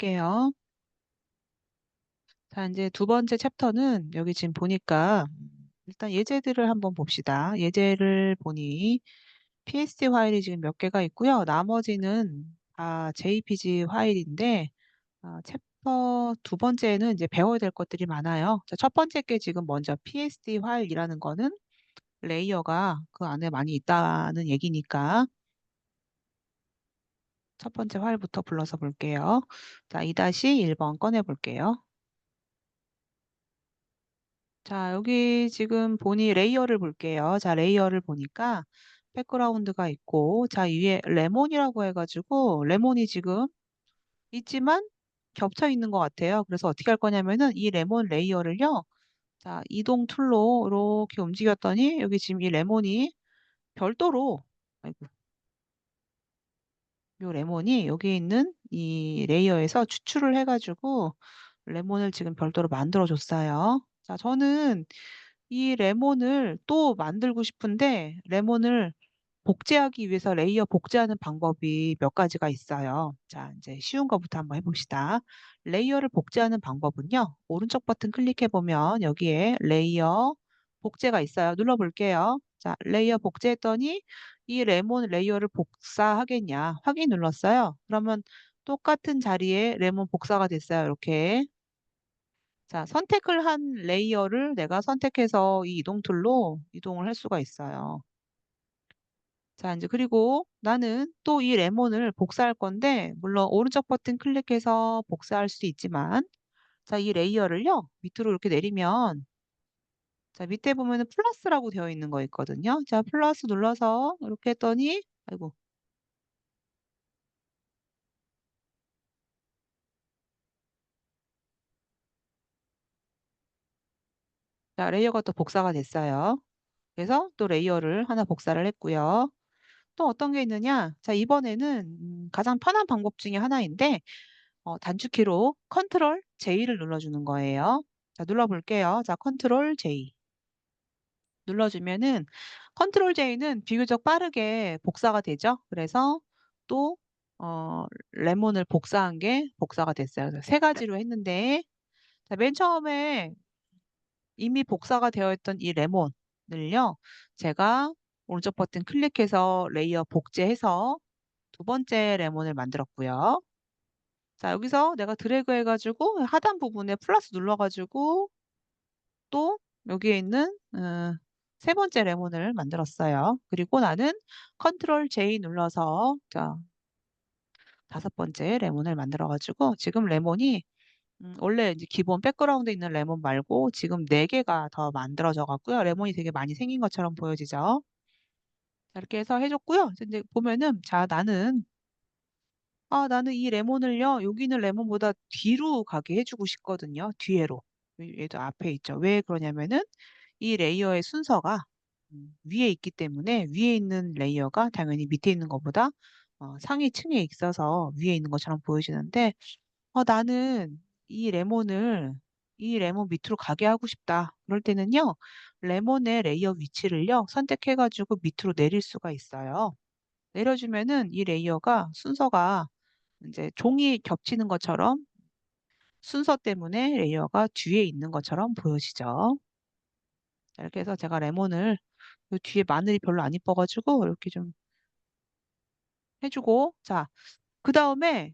할게요. 자, 이제 두 번째 챕터는 여기 지금 보니까 일단 예제들을 한번 봅시다. 예제를 보니 PSD 파일이 지금 몇 개가 있고요. 나머지는 다 JPG 파일인데 챕터 두 번째는 이제 배워야 될 것들이 많아요. 자, 첫 번째 게 지금 먼저 PSD 파일이라는 거는 레이어가 그 안에 많이 있다는 얘기니까 첫 번째 파일부터 불러서 볼게요. 자, 2-1번 꺼내 볼게요. 자, 여기 지금 보니 레이어를 볼게요. 자, 레이어를 보니까 백그라운드가 있고, 자, 위에 레몬이라고 해가지고, 레몬이 지금 있지만 겹쳐 있는 것 같아요. 그래서 어떻게 할 거냐면은 이 레몬 레이어를요, 자, 이동 툴로 이렇게 움직였더니 여기 지금 이 레몬이 별도로, 아이고, 요 레몬이 여기 있는 이 레이어에서 추출을 해가지고 레몬을 지금 별도로 만들어 줬어요. 자, 저는 이 레몬을 또 만들고 싶은데 레몬을 복제하기 위해서 레이어 복제하는 방법이 몇 가지가 있어요. 자, 이제 쉬운 거부터 한번 해봅시다. 레이어를 복제하는 방법은요. 오른쪽 버튼 클릭해 보면 여기에 레이어 복제가 있어요. 눌러볼게요. 자, 레이어 복제했더니 이 레몬 레이어를 복사하겠냐 확인 눌렀어요. 그러면 똑같은 자리에 레몬 복사가 됐어요. 이렇게. 자, 선택을 한 레이어를 내가 선택해서 이 이동 툴로 이동을 할 수가 있어요. 자, 이제 그리고 나는 또 이 레몬을 복사할 건데, 물론 오른쪽 버튼 클릭해서 복사할 수 있지만, 자, 이 레이어를요, 밑으로 이렇게 내리면, 자, 밑에 보면은 플러스라고 되어 있는 거 있거든요. 자, 플러스 눌러서 이렇게 했더니, 아이고, 자, 레이어가 또 복사가 됐어요. 그래서 또 레이어를 하나 복사를 했고요. 또 어떤 게 있느냐? 자, 이번에는 가장 편한 방법 중에 하나인데, 단축키로 컨트롤 J를 눌러주는 거예요. 자, 눌러볼게요. 자, 컨트롤 J. 눌러주면은 컨트롤 J는 비교적 빠르게 복사가 되죠. 그래서 또 레몬을 복사한 게 복사가 됐어요. 그래서 세 가지로 했는데 자, 맨 처음에 이미 복사가 되어 있던 이 레몬을요. 제가 오른쪽 버튼 클릭해서 레이어 복제해서 두 번째 레몬을 만들었고요. 자, 여기서 내가 드래그 해가지고 하단 부분에 플러스 눌러가지고 또 여기에 있는 세 번째 레몬을 만들었어요. 그리고 나는 컨트롤 J 눌러서 자, 다섯 번째 레몬을 만들어가지고 지금 레몬이 원래 이제 기본 백그라운드에 있는 레몬 말고 지금 네 개가 더 만들어져 갖고요. 레몬이 되게 많이 생긴 것처럼 보여지죠. 자, 이렇게 해서 해줬고요. 이제 보면은 자, 나는 이 레몬을요, 여기 있는 레몬보다 뒤로 가게 해주고 싶거든요. 뒤에로. 얘도 앞에 있죠. 왜 그러냐면은 이 레이어의 순서가 위에 있기 때문에 위에 있는 레이어가 당연히 밑에 있는 것보다 상위 층에 있어서 위에 있는 것처럼 보여지는데 나는 이 레몬 밑으로 가게 하고 싶다. 그럴 때는요. 레몬의 레이어 위치를요. 선택해가지고 밑으로 내릴 수가 있어요. 내려주면은 이 레이어가 순서가 이제 종이 겹치는 것처럼 순서 때문에 레이어가 뒤에 있는 것처럼 보여지죠. 자, 이렇게 해서 제가 레몬을 요 뒤에 마늘이 별로 안 이뻐가지고 이렇게 좀 해주고 자, 그 다음에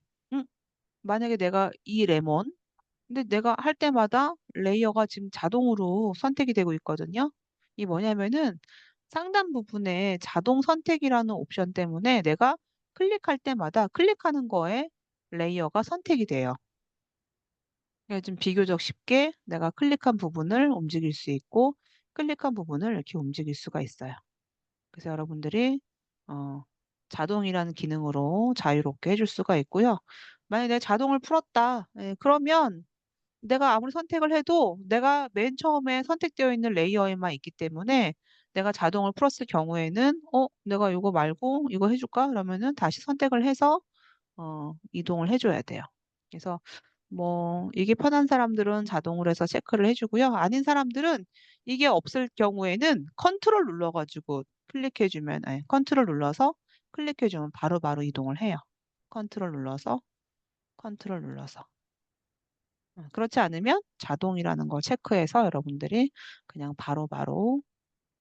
만약에 내가 이 레몬 근데 내가 할 때마다 레이어가 지금 자동으로 선택이 되고 있거든요. 이 뭐냐면은 상단 부분에 자동 선택이라는 옵션 때문에 내가 클릭할 때마다 클릭하는 거에 레이어가 선택이 돼요. 그래서 좀 비교적 쉽게 내가 클릭한 부분을 움직일 수 있고 클릭한 부분을 이렇게 움직일 수가 있어요. 그래서 여러분들이 어, 자동이라는 기능으로 자유롭게 해줄 수가 있고요. 만약에 내가 자동을 풀었다. 예, 그러면 내가 아무리 선택을 해도 내가 맨 처음에 선택되어 있는 레이어에만 있기 때문에 내가 자동을 풀었을 경우에는 내가 이거 말고 이거 해줄까? 그러면은 다시 선택을 해서 이동을 해줘야 돼요. 그래서 뭐 이게 편한 사람들은 자동으로 해서 체크를 해주고요. 아닌 사람들은 이게 없을 경우에는 컨트롤 눌러가지고 클릭해주면, 아니, 컨트롤 눌러서 클릭해주면 바로바로 이동을 해요. 컨트롤 눌러서 컨트롤 눌러서. 그렇지 않으면 자동이라는 걸 체크해서 여러분들이 그냥 바로바로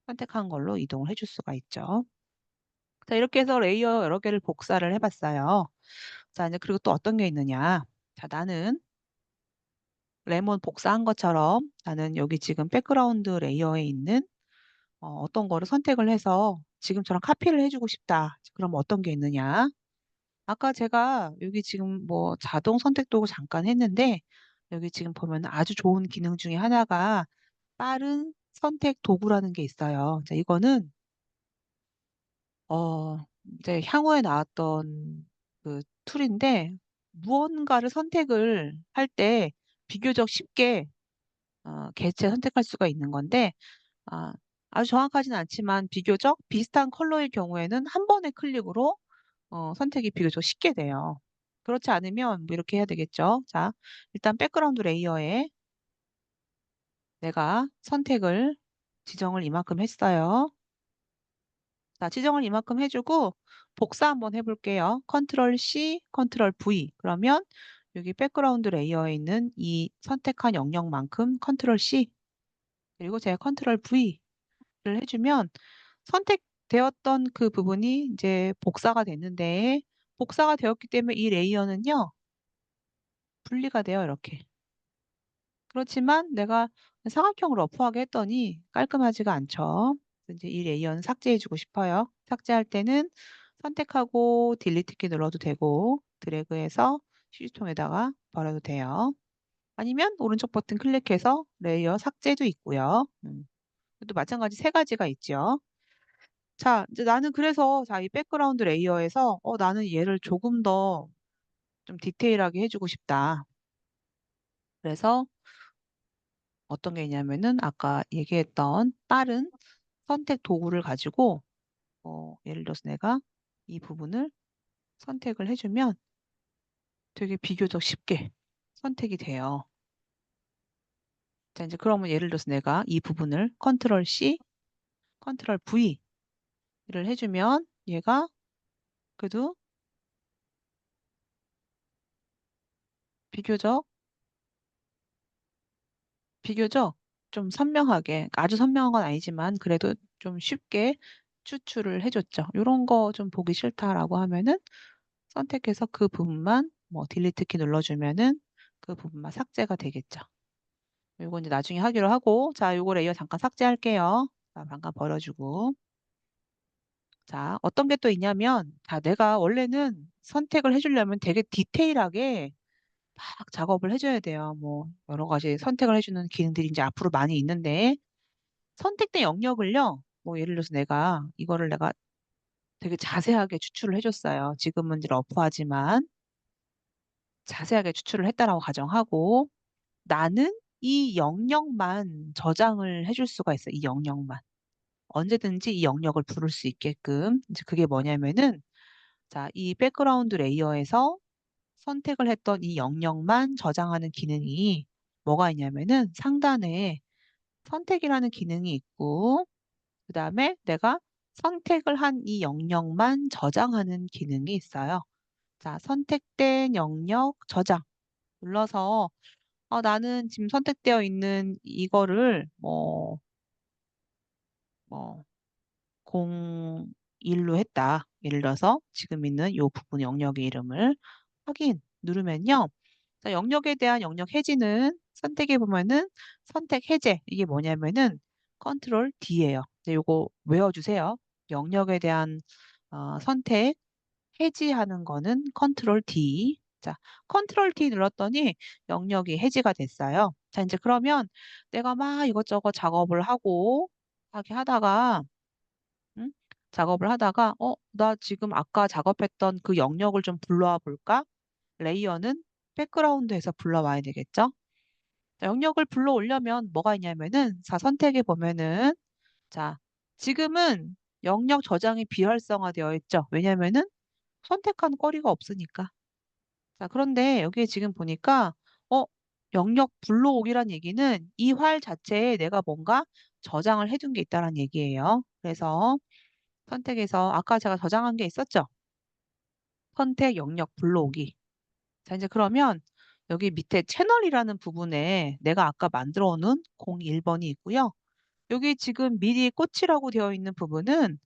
선택한 걸로 이동을 해줄 수가 있죠. 자, 이렇게 해서 레이어 여러 개를 복사를 해봤어요. 자, 이제 그리고 또 어떤 게 있느냐. 자, 나는 레몬 복사한 것처럼 나는 여기 지금 백그라운드 레이어에 있는 어떤 거를 선택을 해서 지금처럼 카피를 해주고 싶다. 그럼 어떤 게 있느냐. 아까 제가 여기 지금 뭐 자동 선택 도구 잠깐 했는데 여기 지금 보면 아주 좋은 기능 중에 하나가 빠른 선택 도구라는 게 있어요. 자, 이거는 어, 이제 향후에 나왔던 그 툴인데 무언가를 선택을 할 때 비교적 쉽게 개체 선택할 수가 있는 건데 아, 아주 정확하지는 않지만 비교적 비슷한 컬러의 경우에는 한 번의 클릭으로 선택이 비교적 쉽게 돼요. 그렇지 않으면 뭐 이렇게 해야 되겠죠. 자, 일단 백그라운드 레이어에 내가 선택을 지정을 이만큼 했어요. 자, 지정을 이만큼 해주고 복사 한번 해볼게요. 컨트롤 C, 컨트롤 V. 그러면 여기 백그라운드 레이어에 있는 이 선택한 영역만큼 컨트롤 C 그리고 제가 컨트롤 V를 해주면 선택되었던 그 부분이 이제 복사가 됐는데 복사가 되었기 때문에 이 레이어는요 분리가 돼요 이렇게. 그렇지만 내가 사각형으로 러프하게 했더니 깔끔하지가 않죠. 그래서 이제 이 레이어는 삭제해주고 싶어요. 삭제할 때는 선택하고 딜리트 키 눌러도 되고 드래그해서 휴지통에다가 버려도 돼요. 아니면 오른쪽 버튼 클릭해서 레이어 삭제도 있고요. 또 마찬가지 세 가지가 있죠. 자, 이제 나는 그래서 자, 이 백그라운드 레이어에서 나는 얘를 조금 더 좀 디테일하게 해주고 싶다. 그래서 어떤 게 있냐면은 아까 얘기했던 빠른 선택 도구를 가지고 예를 들어서 내가 이 부분을 선택을 해주면 되게 비교적 쉽게 선택이 돼요. 자, 이제 그러면 예를 들어서 내가 이 부분을 컨트롤 C, 컨트롤 V를 해주면 얘가 그래도 비교적 좀 선명하게, 아주 선명한 건 아니지만 그래도 좀 쉽게 추출을 해줬죠. 이런 거 좀 보기 싫다라고 하면은 선택해서 그 부분만 뭐 딜리트 키 눌러주면은 그 부분만 삭제가 되겠죠. 이거 이제 나중에 하기로 하고 자, 요거 레이어 잠깐 삭제할게요. 자, 잠깐 버려주고 자, 어떤 게 또 있냐면 자, 내가 원래는 선택을 해주려면 되게 디테일하게 막 작업을 해줘야 돼요. 뭐 여러 가지 선택을 해주는 기능들이 이제 앞으로 많이 있는데 선택된 영역을요. 뭐 예를 들어서 내가 되게 자세하게 추출을 해줬어요. 지금은 이제 러프하지만 자세하게 추출을 했다라고 가정하고 나는 이 영역만 저장을 해줄 수가 있어요. 이 영역만. 언제든지 이 영역을 부를 수 있게끔. 이제 그게 뭐냐면은 자, 이 백그라운드 레이어에서 선택을 했던 이 영역만 저장하는 기능이 뭐가 있냐면은 상단에 선택이라는 기능이 있고 그다음에 내가 선택을 한 이 영역만 저장하는 기능이 있어요. 자, 선택된 영역 저장 눌러서 나는 지금 선택되어 있는 이거를 뭐 01로 했다. 예를 들어서 지금 있는 이 부분 영역의 이름을 확인 누르면요. 자, 영역에 대한 영역 해지는 선택해 보면은 선택 해제 이게 뭐냐면은 컨트롤 D예요. 요거 외워주세요. 영역에 대한 선택 해지하는 거는 컨트롤 D. 자, 컨트롤 D 눌렀더니 영역이 해지가 됐어요. 자, 이제 그러면 내가 막 이것저것 작업을 하고 하게 하다가 응? 작업을 하다가 나 지금 아까 작업했던 그 영역을 좀 불러와 볼까? 레이어는 백그라운드에서 불러와야 되겠죠? 자, 영역을 불러오려면 뭐가 있냐면은 자, 선택해 보면은 자, 지금은 영역 저장이 비활성화되어 있죠. 왜냐면은 선택한 거리가 없으니까. 자, 그런데 여기에 지금 보니까 어, 영역 불러오기란 얘기는 이 활 자체에 내가 뭔가 저장을 해둔 게 있다는 얘기예요. 그래서 선택해서 아까 제가 저장한 게 있었죠? 선택 영역 불러오기. 자, 이제 그러면 여기 밑에 채널이라는 부분에 내가 아까 만들어 놓은 01번이 있고요. 여기 지금 미리 꽂히라고 되어 있는 부분은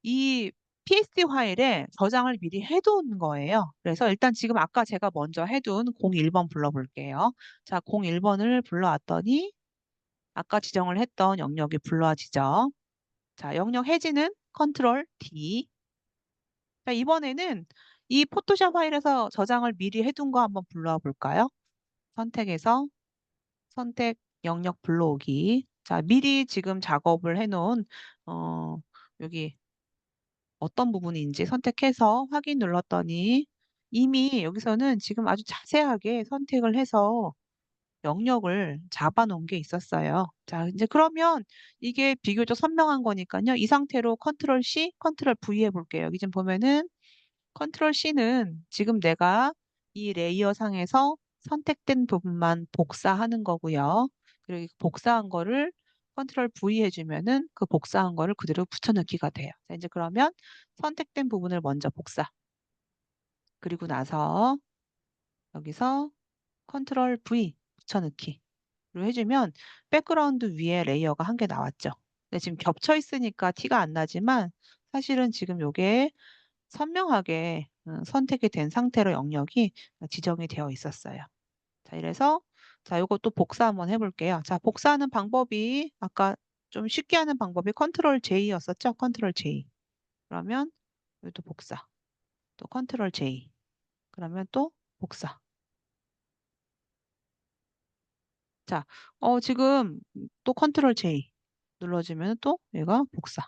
이 PSD 파일에 저장을 미리 해둔 거예요. 그래서 일단 지금 아까 제가 먼저 해둔 01번 불러볼게요. 자, 01번을 불러왔더니 아까 지정을 했던 영역이 불러지죠. 자, 영역 해지는 컨트롤 D. 자, 이번에는 이 포토샵 파일에서 저장을 미리 해둔 거 한번 불러와 볼까요? 선택해서 선택 영역 불러오기. 자, 미리 지금 작업을 해놓은 여기 어떤 부분인지 선택해서 확인 눌렀더니 이미 여기서는 지금 아주 자세하게 선택을 해서 영역을 잡아놓은 게 있었어요. 자, 이제 그러면 이게 비교적 선명한 거니까요. 이 상태로 컨트롤 C, 컨트롤 V 해볼게요. 여기 지금 보면은 컨트롤 C는 지금 내가 이 레이어 상에서 선택된 부분만 복사하는 거고요. 그리고 이 복사한 거를 컨트롤 V 해주면은 그 복사한 거를 그대로 붙여넣기가 돼요. 자, 이제 그러면 선택된 부분을 먼저 복사. 그리고 나서 여기서 컨트롤 V 붙여넣기. 로 해주면 백그라운드 위에 레이어가 한 개 나왔죠. 근데 지금 겹쳐 있으니까 티가 안 나지만 사실은 지금 요게 선명하게 선택이 된 상태로 영역이 지정이 되어 있었어요. 자, 이래서 자, 요것도 복사 한번 해볼게요. 자, 복사하는 방법이 아까 좀 쉽게 하는 방법이 컨트롤 J였었죠? 컨트롤 J. 그러면 여기도 복사. 또 컨트롤 J. 그러면 또 복사. 자, 지금 또 컨트롤 J 눌러주면 또 얘가 복사.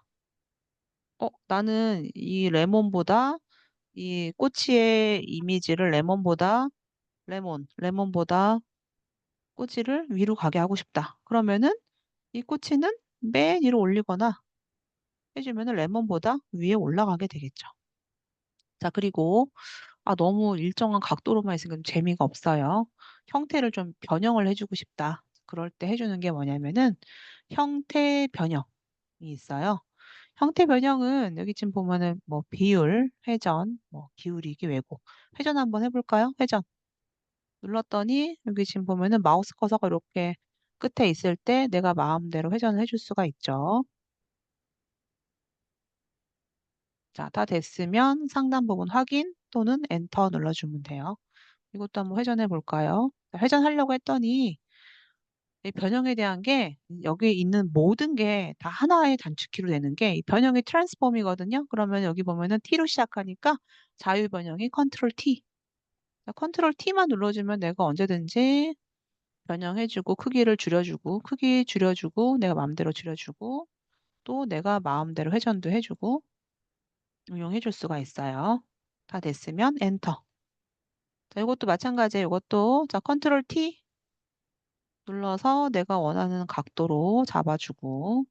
나는 이 레몬보다 이 꼬치의 이미지를 레몬보다 꼬치를 위로 가게 하고 싶다. 그러면은 이 꼬치는 맨 위로 올리거나 해주면은 레몬보다 위에 올라가게 되겠죠. 자, 그리고 너무 일정한 각도로만 있으면 재미가 없어요. 형태를 좀 변형을 해주고 싶다. 그럴 때 해주는 게 뭐냐면은 형태 변형이 있어요. 형태 변형은 여기 지금 보면은 뭐 비율, 회전, 뭐 기울이기, 왜곡. 회전 한번 해볼까요? 회전. 눌렀더니 여기 지금 보면은 마우스 커서가 이렇게 끝에 있을 때 내가 마음대로 회전을 해줄 수가 있죠. 자, 다 됐으면 상단 부분 확인 또는 엔터 눌러주면 돼요. 이것도 한번 회전해 볼까요? 회전하려고 했더니 이 변형에 대한 게 여기 있는 모든 게 다 하나의 단축키로 되는 게 이 변형이 트랜스폼이거든요. 그러면 여기 보면은 T로 시작하니까 자유 변형이 컨트롤 T. 컨트롤 T만 눌러주면 내가 언제든지 변형해주고 크기를 줄여주고 크기 줄여주고 내가 마음대로 줄여주고 또 내가 마음대로 회전도 해주고 응용해줄 수가 있어요. 다 됐으면 엔터. 자, 이것도 마찬가지예요. 이것도 자 컨트롤 T 눌러서 내가 원하는 각도로 잡아주고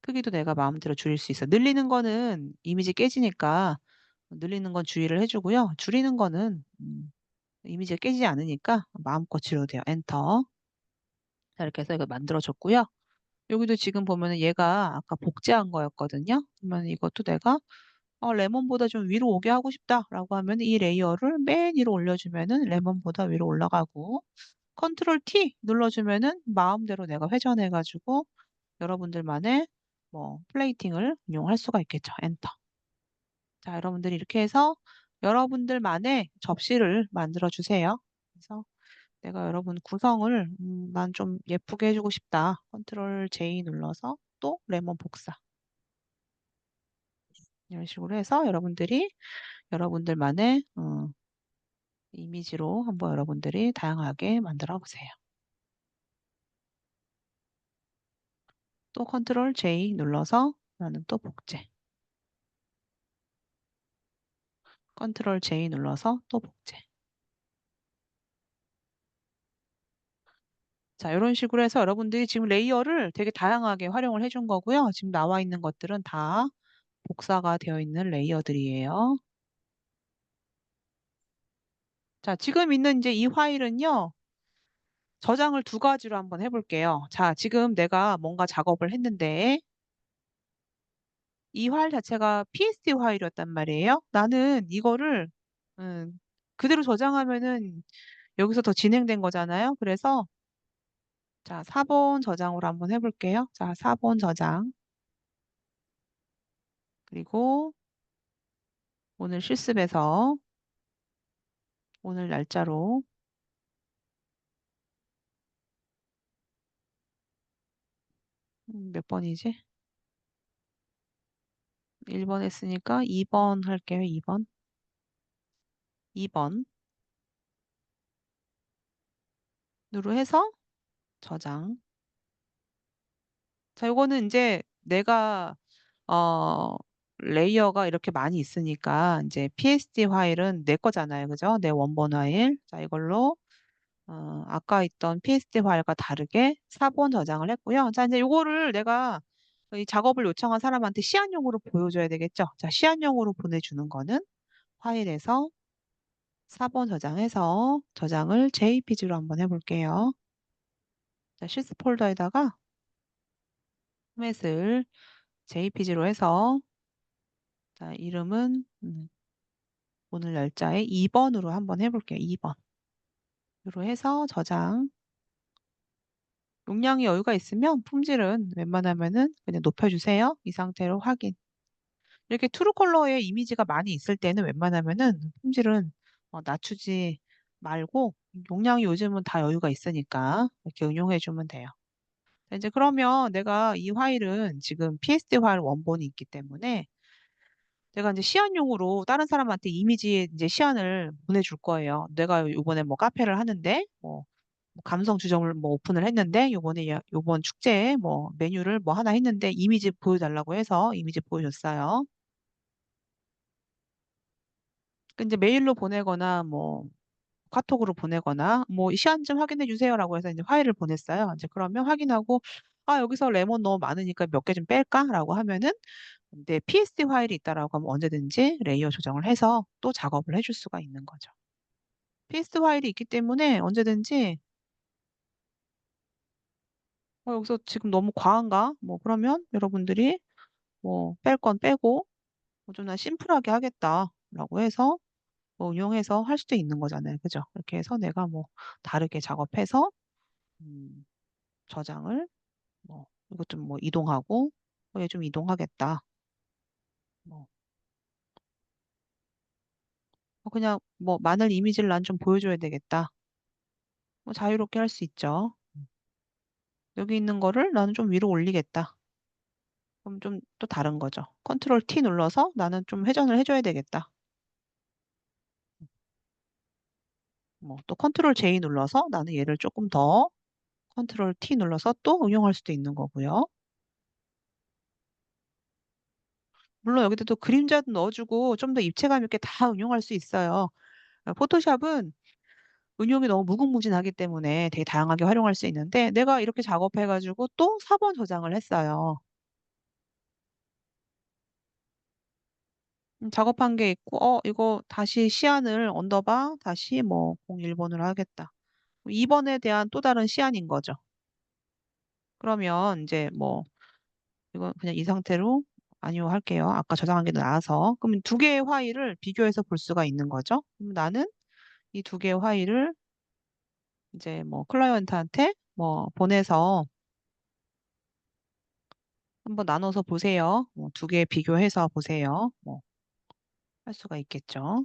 크기도 내가 마음대로 줄일 수 있어. 늘리는 거는 이미지 깨지니까 늘리는 건 주의를 해주고요. 줄이는 거는 이미지가 깨지지 않으니까 마음껏 줄여도 돼요. 엔터. 자, 이렇게 해서 이거 만들어줬고요. 여기도 지금 보면은 얘가 아까 복제한 거였거든요. 그러면 이것도 내가 레몬보다 좀 위로 오게 하고 싶다라고 하면 이 레이어를 맨 위로 올려주면은 레몬보다 위로 올라가고 컨트롤 T 눌러주면은 마음대로 내가 회전해가지고 여러분들만의 뭐 플레이팅을 운용할 수가 있겠죠. 엔터. 자, 여러분들이 이렇게 해서 여러분들만의 접시를 만들어 주세요. 그래서 내가 여러분 구성을 난 좀 예쁘게 해주고 싶다. 컨트롤 J 눌러서 또 레몬 복사. 이런 식으로 해서 여러분들이 여러분들만의 이미지로 한번 여러분들이 다양하게 만들어 보세요. 또 컨트롤 J 눌러서 나는 또 복제. 컨트롤 J 눌러서 또 복제. 자, 이런 식으로 해서 여러분들이 지금 레이어를 되게 다양하게 활용을 해준 거고요. 지금 나와 있는 것들은 다 복사가 되어 있는 레이어들이에요. 자, 지금 있는 이제 이 파일은요. 저장을 두 가지로 한번 해볼게요. 자, 지금 내가 뭔가 작업을 했는데 이 파일 자체가 PSD 파일이었단 말이에요. 나는 이거를 음, 그대로 저장하면은 여기서 더 진행된 거잖아요. 그래서 자, 4번 저장으로 한번 해볼게요. 자, 4번 저장. 그리고 오늘 실습에서 오늘 날짜로 몇 번이지? 1번 했으니까 2번 할게요. 2번. 2번. 으로 해서 저장. 자, 요거는 이제 내가 어 레이어가 이렇게 많이 있으니까 이제 PSD 파일은 내 거잖아요. 그죠? 내 원본 파일. 자, 이걸로 아까 있던 PSD 파일과 다르게 4번 저장을 했고요. 자, 이제 요거를 내가 이 작업을 요청한 사람한테 시안용으로 보여줘야 되겠죠? 자, 시안용으로 보내주는 거는 파일에서 4번 저장해서 저장을 JPG로 한번 해볼게요. 자, 실습 폴더에다가 포맷을 JPG로 해서 자, 이름은 오늘 날짜에 2번으로 한번 해볼게요. 2번. 으로 해서 저장. 용량이 여유가 있으면 품질은 웬만하면은 그냥 높여주세요. 이 상태로 확인. 이렇게 트루 컬러의 이미지가 많이 있을 때는 웬만하면은 품질은 낮추지 말고 용량이 요즘은 다 여유가 있으니까 이렇게 응용해주면 돼요. 자, 이제 그러면 내가 이 파일은 지금 PSD 파일 원본이 있기 때문에 내가 이제 시안용으로 다른 사람한테 이미지 이제 시안을 보내줄 거예요. 내가 요번에 뭐 카페를 하는데 뭐 감성 주점을 뭐 오픈을 했는데 요번에 요번 축제에 뭐 메뉴를 뭐 하나 했는데 이미지 보여달라고 해서 이미지 보여줬어요. 그 이제 메일로 보내거나 뭐 카톡으로 보내거나 뭐 시안 좀 확인해 주세요라고 해서 이제 파일을 보냈어요. 이제 그러면 확인하고 아 여기서 레몬 너무 많으니까 몇 개 좀 뺄까라고 하면은 내 PSD 파일이 있다라고 하면 언제든지 레이어 조정을 해서 또 작업을 해줄 수가 있는 거죠. PSD 파일이 있기 때문에 언제든지 여기서 지금 너무 과한가? 뭐 그러면 여러분들이 뭐 뺄 건 빼고 좀 난 심플하게 하겠다라고 해서 뭐 응용해서 할 수도 있는 거잖아요. 그죠? 이렇게 해서 내가 뭐 다르게 작업해서 음, 저장을 뭐 이것 좀 뭐 이동하고 얘 좀 이동하겠다. 뭐 그냥 뭐 마늘 이미지를 난 좀 보여줘야 되겠다. 뭐 자유롭게 할 수 있죠. 여기 있는 거를 나는 좀 위로 올리겠다. 그럼 좀 또 다른 거죠. 컨트롤 T 눌러서 나는 좀 회전을 해줘야 되겠다. 뭐 또 컨트롤 J 눌러서 나는 얘를 조금 더 컨트롤 T 눌러서 또 응용할 수도 있는 거고요. 물론 여기다 또 그림자도 넣어주고 좀 더 입체감 있게 다 응용할 수 있어요. 포토샵은 응용이 너무 무궁무진하기 때문에 되게 다양하게 활용할 수 있는데 내가 이렇게 작업해가지고 또 4번 저장을 했어요. 작업한 게 있고 이거 다시 시안을 언더바 다시 뭐 01번으로 하겠다. 2번에 대한 또 다른 시안인 거죠. 그러면 이제 뭐 이거 그냥 이 상태로 아니요 할게요. 아까 저장한 게 나와서. 그러면 두 개의 파일을 비교해서 볼 수가 있는 거죠. 그럼 나는 이 두 개의 파일을 이제 뭐 클라이언트한테 뭐 보내서 한번 나눠서 보세요. 뭐 두 개 비교해서 보세요. 뭐 할 수가 있겠죠.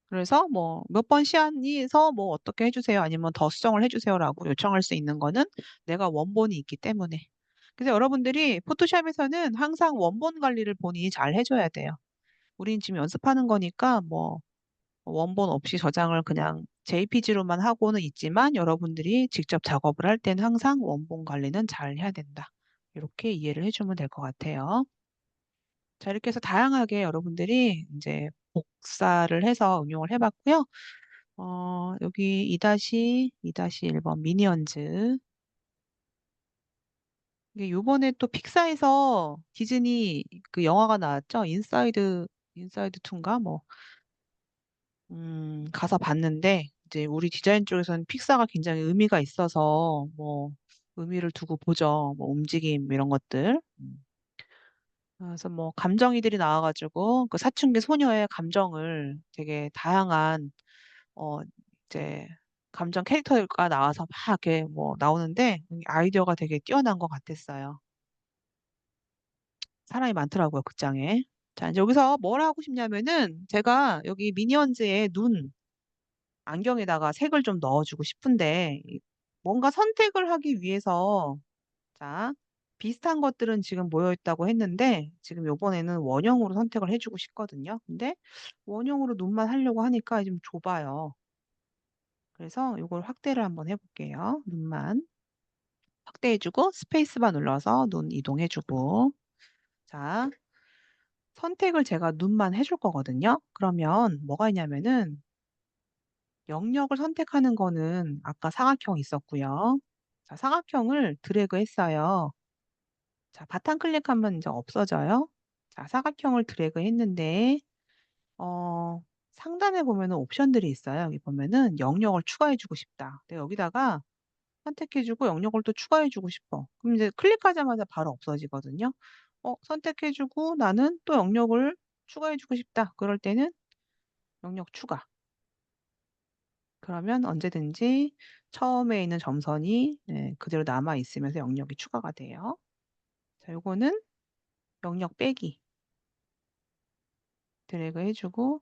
그래서 뭐 몇 번 시안이서 뭐 어떻게 해주세요. 아니면 더 수정을 해주세요라고 요청할 수 있는 거는 내가 원본이 있기 때문에. 그래서 여러분들이 포토샵에서는 항상 원본 관리를 본인이 잘 해줘야 돼요. 우린 지금 연습하는 거니까 뭐 원본 없이 저장을 그냥 JPG로만 하고는 있지만 여러분들이 직접 작업을 할 때는 항상 원본 관리는 잘 해야 된다. 이렇게 이해를 해주면 될 것 같아요. 자, 이렇게 해서 다양하게 여러분들이 이제 복사를 해서 응용을 해봤고요. 여기 2-2-1번 미니언즈. 이게 요번에 또 픽사에서 디즈니 그 영화가 나왔죠? 인사이드 2인가? 뭐, 가서 봤는데, 이제 우리 디자인 쪽에서는 픽사가 굉장히 의미가 있어서, 뭐, 의미를 두고 보죠. 뭐 움직임 이런 것들. 그래서 뭐 감정이들이 나와가지고 그 사춘기 소녀의 감정을 되게 다양한 어 이제 감정 캐릭터가 나와서 막 이렇게 뭐 나오는데 아이디어가 되게 뛰어난 것 같았어요. 사람이 많더라고요, 극장에. 자, 이제 여기서 뭘 하고 싶냐면은 제가 여기 미니언즈의 눈 안경에다가 색을 좀 넣어주고 싶은데 뭔가 선택을 하기 위해서 자, 비슷한 것들은 지금 모여 있다고 했는데 지금 요번에는 원형으로 선택을 해주고 싶거든요. 근데 원형으로 눈만 하려고 하니까 좀 좁아요. 그래서 이걸 확대를 한번 해볼게요. 눈만 확대해주고 스페이스바 눌러서 눈 이동해주고 자, 선택을 제가 눈만 해줄 거거든요. 그러면 뭐가 있냐면은 영역을 선택하는 거는 아까 사각형 있었고요. 자, 사각형을 드래그 했어요. 자, 바탕 클릭하면 이제 없어져요. 자, 사각형을 드래그 했는데, 어, 상단에 보면은 옵션들이 있어요. 여기 보면은 영역을 추가해주고 싶다. 근데 여기다가 선택해주고 영역을 또 추가해주고 싶어. 그럼 이제 클릭하자마자 바로 없어지거든요. 선택해주고 나는 또 영역을 추가해주고 싶다. 그럴 때는 영역 추가. 그러면 언제든지 처음에 있는 점선이 네, 그대로 남아 있으면서 영역이 추가가 돼요. 자, 요거는 영역 빼기 드래그 해주고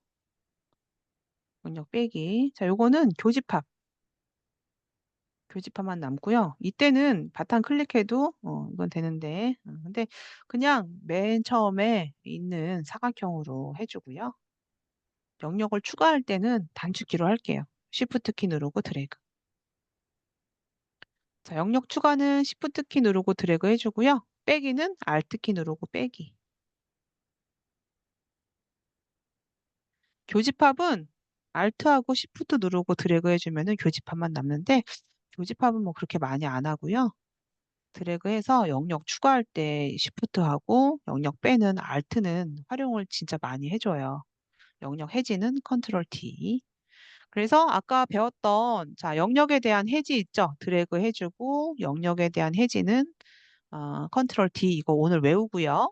영역 빼기. 자, 요거는 교집합. 교집합만 남고요. 이때는 바탕 클릭해도 이건 되는데 근데 그냥 맨 처음에 있는 사각형으로 해주고요. 영역을 추가할 때는 단축키로 할게요. Shift 키 누르고 드래그. 자, 영역 추가는 Shift 키 누르고 드래그 해주고요. 빼기는 Alt 키 누르고 빼기. 교집합은 Alt하고 Shift 누르고 드래그 해주면은 교집합만 남는데 교집합은 뭐 그렇게 많이 안 하고요. 드래그해서 영역 추가할 때 Shift하고 영역 빼는 Alt는 활용을 진짜 많이 해줘요. 영역 해지는 Ctrl T. 그래서 아까 배웠던 자 영역에 대한 해지 있죠? 드래그 해주고 영역에 대한 해지는 Ctrl D 이거 오늘 외우고요.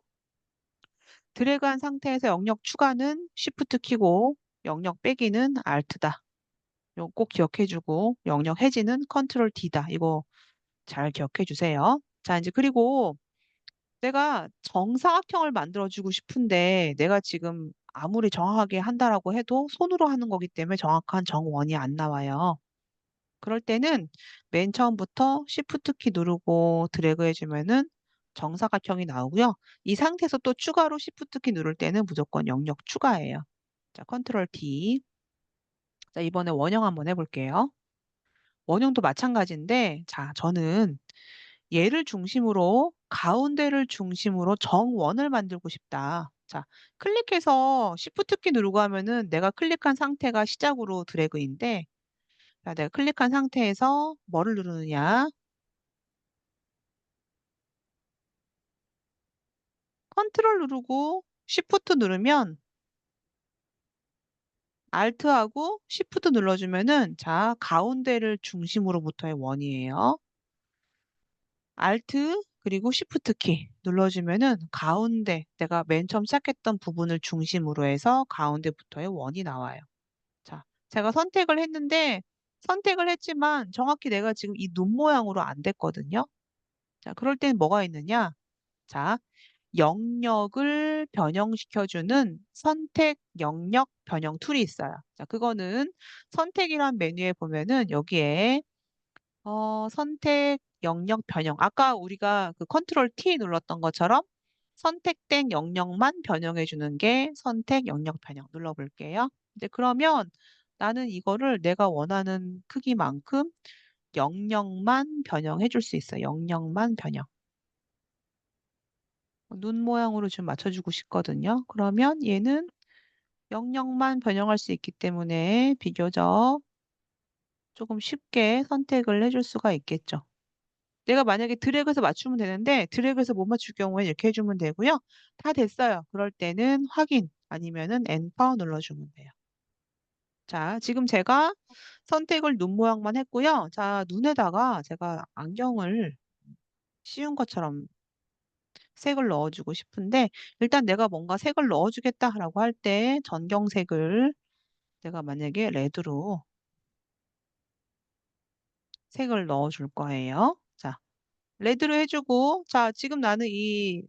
드래그한 상태에서 영역 추가는 Shift 키고 영역 빼기는 Alt다. 이거 꼭 기억해주고 영역 해지는 Ctrl D다. 이거 잘 기억해 주세요. 자, 이제 그리고 내가 정사각형을 만들어주고 싶은데 내가 지금 아무리 정확하게 한다라고 해도 손으로 하는 거기 때문에 정확한 정원이 안 나와요. 그럴 때는 맨 처음부터 Shift 키 누르고 드래그 해주면은 정사각형이 나오고요. 이 상태에서 또 추가로 Shift 키 누를 때는 무조건 영역 추가예요. 자, Ctrl D. 자, 이번에 원형 한번 해볼게요. 원형도 마찬가지인데, 자, 저는 얘를 중심으로 가운데를 중심으로 정원을 만들고 싶다. 자, 클릭해서 Shift 키 누르고 하면은 내가 클릭한 상태가 시작으로 드래그인데, 자, 내가 클릭한 상태에서 뭐를 누르느냐? 컨트롤 누르고 Shift 누르면 Alt하고 Shift 눌러주면은 자, 가운데를 중심으로부터의 원이에요. Alt 그리고 Shift 키 눌러주면은 가운데 내가 맨 처음 시작했던 부분을 중심으로 해서 가운데부터의 원이 나와요. 자, 제가 선택을 했는데 선택을 했지만 정확히 내가 지금 이 눈 모양으로 안 됐거든요. 자, 그럴 땐 뭐가 있느냐? 자, 영역을 변형시켜주는 선택 영역 변형 툴이 있어요. 자, 그거는 선택이란 메뉴에 보면은 여기에 선택 영역 변형. 아까 우리가 그 컨트롤 T 눌렀던 것처럼 선택된 영역만 변형해 주는 게 선택 영역 변형 눌러볼게요. 이제 그러면 나는 이거를 내가 원하는 크기만큼 영역만 변형해 줄 수 있어요. 영역만 변형. 눈 모양으로 좀 맞춰주고 싶거든요. 그러면 얘는 영역만 변형할 수 있기 때문에 비교적 조금 쉽게 선택을 해줄 수가 있겠죠. 내가 만약에 드래그해서 맞추면 되는데 드래그해서 못 맞출 경우에 이렇게 해주면 되고요. 다 됐어요. 그럴 때는 확인 아니면은 엔터 눌러주면 돼요. 자, 지금 제가 선택을 눈 모양만 했고요. 자, 눈에다가 제가 안경을 쉬운 것처럼 색을 넣어주고 싶은데 일단 내가 뭔가 색을 넣어주겠다라고 할 때 전경색을 내가 만약에 레드로 색을 넣어줄 거예요. 자, 레드로 해주고 자, 지금 나는 이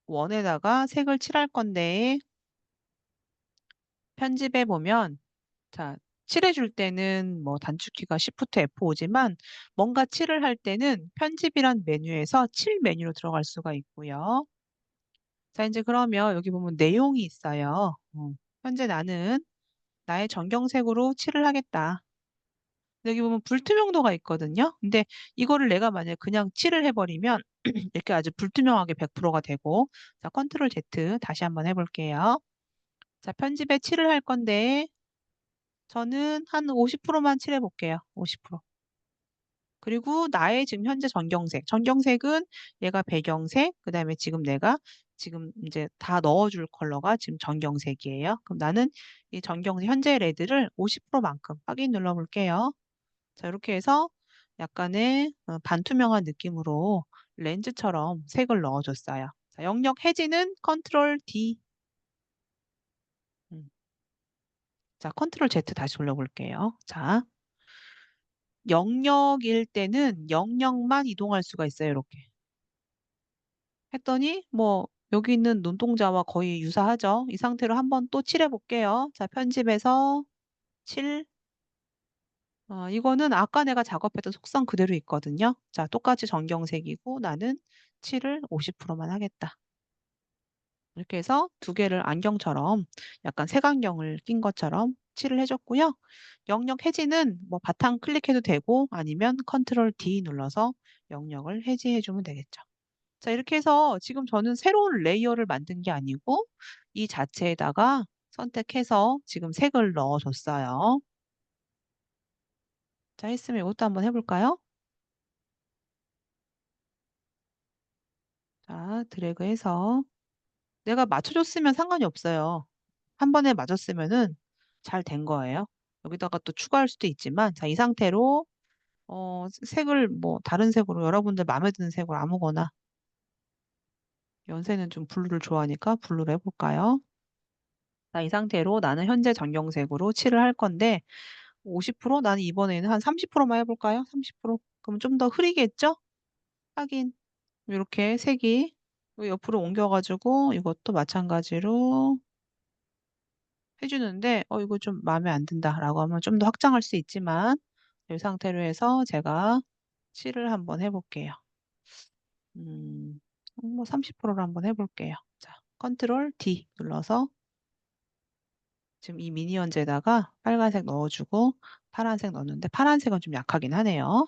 원에다가 색을 칠할 건데 편집해 보면 자, 칠해줄 때는 뭐 단축키가 Shift F5지만 뭔가 칠을 할 때는 편집이란 메뉴에서 칠 메뉴로 들어갈 수가 있고요. 자, 이제 그러면 여기 보면 내용이 있어요. 현재 나는 나의 전경색으로 칠을 하겠다. 여기 보면 불투명도가 있거든요. 근데 이거를 내가 만약에 그냥 칠을 해버리면 이렇게 아주 불투명하게 100%가 되고 자, 컨트롤 Z 다시 한번 해볼게요. 자, 편집에 칠을 할 건데 저는 한 50%만 칠해볼게요. 50%. 그리고 나의 지금 현재 전경색. 전경색은 얘가 배경색, 그 다음에 지금 내가 지금 이제 다 넣어줄 컬러가 지금 전경색이에요. 그럼 나는 이 전경색, 현재 레드를 50%만큼 확인 눌러볼게요. 자, 이렇게 해서 약간의 반투명한 느낌으로 렌즈처럼 색을 넣어줬어요. 자, 영역 해지는 컨트롤 D. 음. 자, 컨트롤 Z 다시 올려볼게요. 자, 영역일 때는 영역만 이동할 수가 있어요. 이렇게. 했더니 뭐 여기 있는 눈동자와 거의 유사하죠. 이 상태로 한번 또 칠해볼게요. 자, 편집해서 칠. 이거는 아까 내가 작업했던 속성 그대로 있거든요. 자, 똑같이 전경색이고 나는 칠을 50%만 하겠다. 이렇게 해서 두 개를 안경처럼 약간 색안경을 낀 것처럼 칠을 해줬고요. 영역 해지는 뭐 바탕 클릭해도 되고 아니면 컨트롤 D 눌러서 영역을 해지해주면 되겠죠. 자, 이렇게 해서 지금 저는 새로운 레이어를 만든 게 아니고 이 자체에다가 선택해서 지금 색을 넣어줬어요. 자, 했으면 이것도 한번 해볼까요? 자, 드래그해서 내가 맞춰줬으면 상관이 없어요. 한 번에 맞았으면은 잘 된 거예요. 여기다가 또 추가할 수도 있지만, 자, 이 상태로, 색을 뭐, 다른 색으로, 여러분들 마음에 드는 색으로 아무거나, 연세는 좀 블루를 좋아하니까 블루로 해볼까요? 자, 이 상태로 나는 현재 전경색으로 칠을 할 건데, 50%? 나는 이번에는 한 30%만 해볼까요? 30%? 그럼 좀 더 흐리겠죠? 하긴, 이렇게 색이 옆으로 옮겨가지고, 이것도 마찬가지로, 해주는데 이거 좀 마음에 안 든다라고 하면 좀 더 확장할 수 있지만 이 상태로 해서 제가 칠을 한번 해볼게요. 뭐 30%로 한번 해볼게요. 자, 컨트롤 D 눌러서 지금 이 미니언즈에다가 빨간색 넣어주고 파란색 넣었는데 파란색은 좀 약하긴 하네요.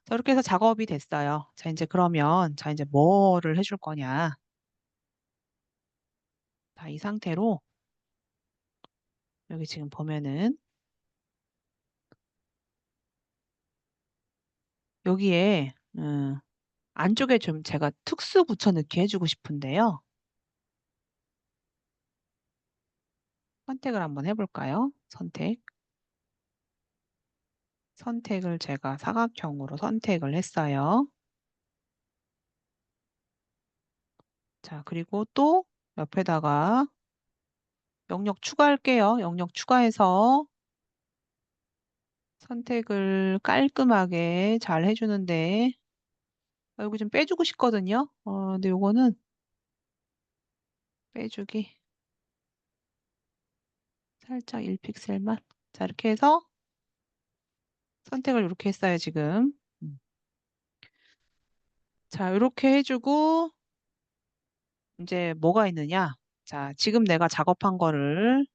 자, 이렇게 해서 작업이 됐어요. 자, 이제 그러면 자, 이제 뭐를 해줄 거냐. 자, 이 상태로 여기 지금 보면은 여기에 안쪽에 좀 제가 특수 붙여넣기 해주고 싶은데요. 선택을 한번 해볼까요? 선택. 선택을 제가 사각형으로 선택을 했어요. 자, 그리고 또 옆에다가 영역 추가할게요. 영역 추가해서 선택을 깔끔하게 잘 해주는데 여기 좀 빼주고 싶거든요. 근데 요거는 빼주기 살짝 1픽셀만. 자, 이렇게 해서 선택을 이렇게 했어요, 지금. 자, 이렇게 해주고 이제 뭐가 있느냐? 자, 지금 내가 작업한 거를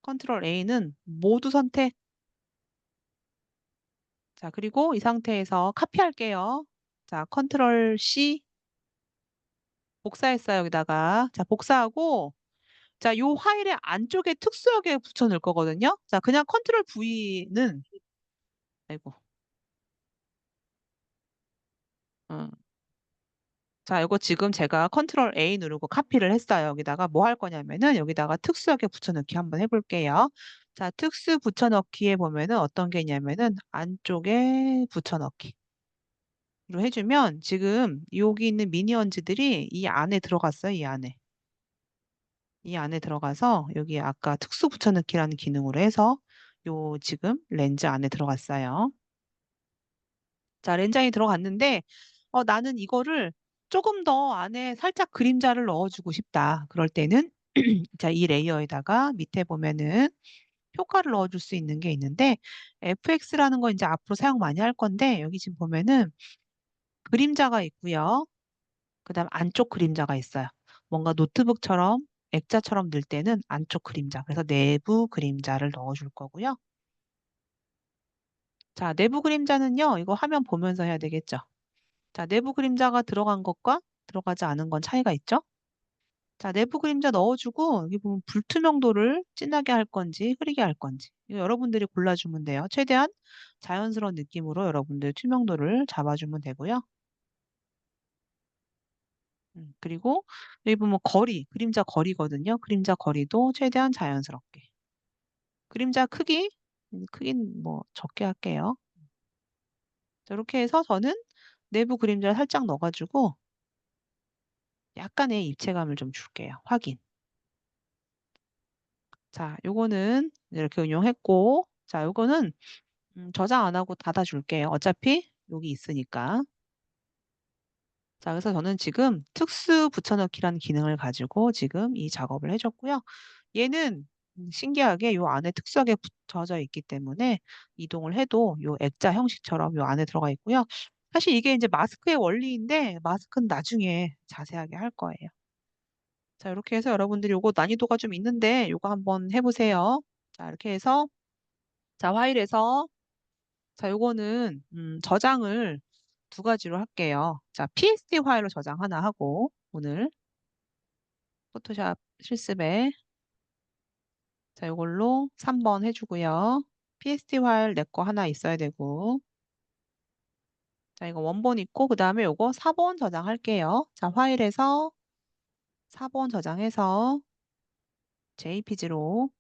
컨트롤 A는 모두 선택. 자, 그리고 이 상태에서 카피할게요. 자, 컨트롤 C 복사했어요, 여기다가. 자, 복사하고 자, 요 파일의 안쪽에 특수하게 붙여 넣을 거거든요. 자, 그냥 컨트롤 V는 아이고. 어. 자, 이거 지금 제가 컨트롤 A 누르고 카피를 했어요. 여기다가 뭐 할 거냐면은 여기다가 특수하게 붙여넣기 한번 해볼게요. 자, 특수 붙여넣기에 보면은 어떤 게 있냐면은 안쪽에 붙여넣기. 해주면 지금 여기 있는 미니언즈들이 이 안에 들어갔어요. 이 안에. 이 안에 들어가서 여기 아까 특수 붙여넣기라는 기능으로 해서 요 지금 렌즈 안에 들어갔어요. 자, 렌즈 안에 들어갔는데 나는 이거를 조금 더 안에 살짝 그림자를 넣어주고 싶다. 그럴 때는 자, 이 레이어에다가 밑에 보면은 효과를 넣어줄 수 있는 게 있는데 FX라는 거 이제 앞으로 사용 많이 할 건데 여기 지금 보면은 그림자가 있고요. 그다음 안쪽 그림자가 있어요. 뭔가 노트북처럼 액자처럼 넣을 때는 안쪽 그림자. 그래서 내부 그림자를 넣어줄 거고요. 자, 내부 그림자는요. 이거 화면 보면서 해야 되겠죠. 자, 내부 그림자가 들어간 것과 들어가지 않은 건 차이가 있죠? 자, 내부 그림자 넣어주고 여기 보면 불투명도를 진하게 할 건지 흐리게 할 건지 이거 여러분들이 골라주면 돼요. 최대한 자연스러운 느낌으로 여러분들 투명도를 잡아주면 되고요. 그리고 여기 보면 거리, 그림자 거리거든요. 그림자 거리도 최대한 자연스럽게. 그림자 크기, 크기는 뭐 적게 할게요. 자, 이렇게 해서 저는 내부 그림자를 살짝 넣어가지고 약간의 입체감을 좀 줄게요. 확인. 자, 요거는 이렇게 응용했고, 자, 요거는 저장 안 하고 닫아줄게요. 어차피 여기 있으니까. 자, 그래서 저는 지금 특수 붙여넣기라는 기능을 가지고 지금 이 작업을 해줬고요. 얘는 신기하게 요 안에 특수하게 붙어져 있기 때문에 이동을 해도 요 액자 형식처럼 요 안에 들어가 있고요. 사실 이게 이제 마스크의 원리인데 마스크는 나중에 자세하게 할 거예요. 자, 이렇게 해서 여러분들이 요거 난이도가 좀 있는데 요거 한번 해보세요. 자, 이렇게 해서 자, 파일에서 자, 요거는 저장을 두 가지로 할게요. 자, PSD 파일로 저장 하나 하고 오늘 포토샵 실습에 자, 요걸로 3번 해주고요. PSD 파일 내 거 하나 있어야 되고 자, 이거 원본 있고 그 다음에 요거 4번 저장할게요. 자, 파일에서 4번 저장해서 JPG로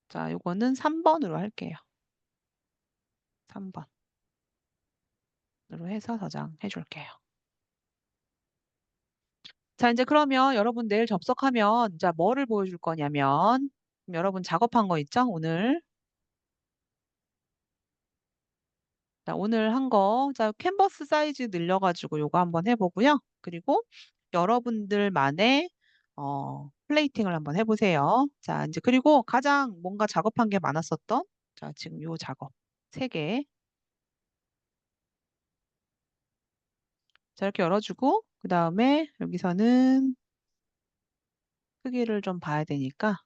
자, 요거는 3번으로 할게요. 3번으로 해서 저장해 줄게요. 자, 이제 그러면 여러분 내일 접속하면 자, 뭐를 보여줄 거냐면 여러분 작업한 거 있죠? 오늘. 자, 오늘 한 거. 자, 캔버스 사이즈 늘려가지고 요거 한번 해보고요. 그리고 여러분들만의 플레이팅을 한번 해보세요. 자, 이제 그리고 가장 뭔가 작업한 게 많았었던 자, 지금 요 작업 3개. 자, 이렇게 열어주고 그 다음에 여기서는 크기를 좀 봐야 되니까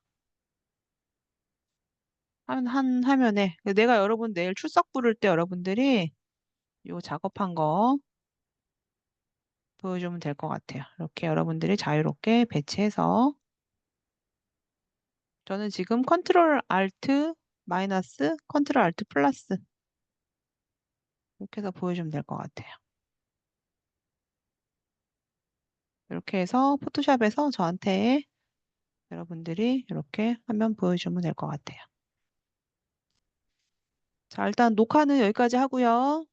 한 화면에 내가 여러분 내일 출석 부를 때 여러분들이 요 작업한 거 보여주면 될 것 같아요. 이렇게 여러분들이 자유롭게 배치해서 저는 지금 컨트롤 알트 마이너스 컨트롤 알트 플러스 이렇게 해서 보여주면 될 것 같아요. 이렇게 해서 포토샵에서 저한테 여러분들이 이렇게 화면 보여주면 될 것 같아요. 자, 일단 녹화는 여기까지 하고요.